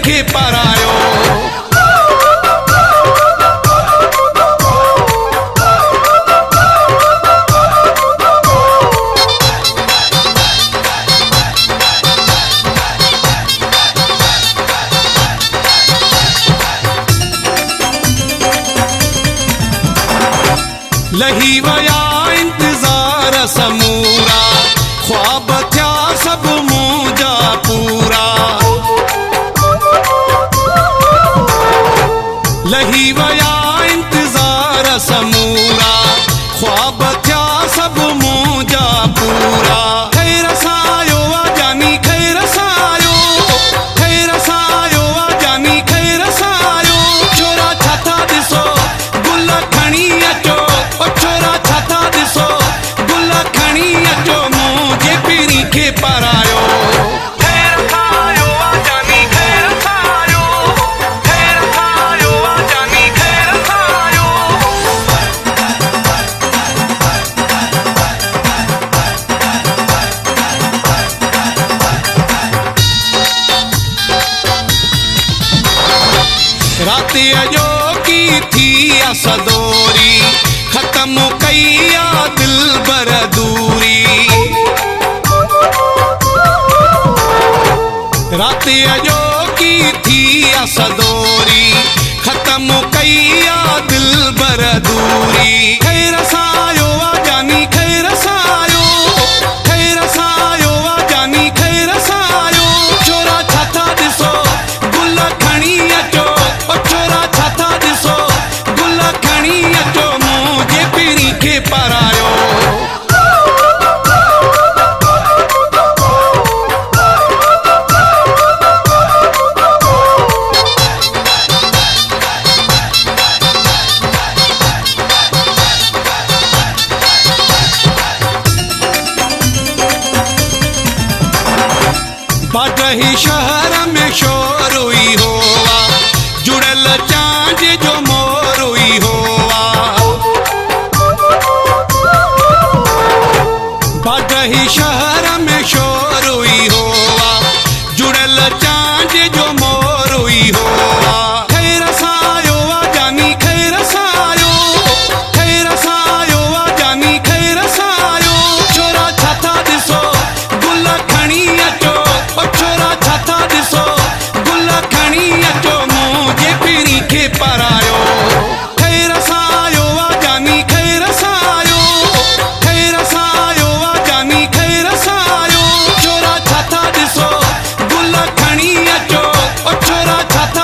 खे पारायो। लही वया इंतजार समूरा, ख्वाब थया सब मुंहिंजा पूरा। लही वया इंतजार समूरा, ख्वाब थया सब मुंहिंजा पूरा। खैर सायो आ जानी खैर सायो, खैर सायो आ जानी खैर सायो। छोरा छाता ॾिसो गुल खणी अचो, छोरा छाता ॾिसो गुल खणी अचो, मुंहिंजे पीरी खे पारायो। खैर सायो आ जानी खैर सायो, खैर सायो आ जानी खैर सायो। रात अजो की थी असदोरी, खत्म कई आ दिल बर दूरी। रात अजो की थी असदोरी, खत्म कई आ दिल बर दूरी।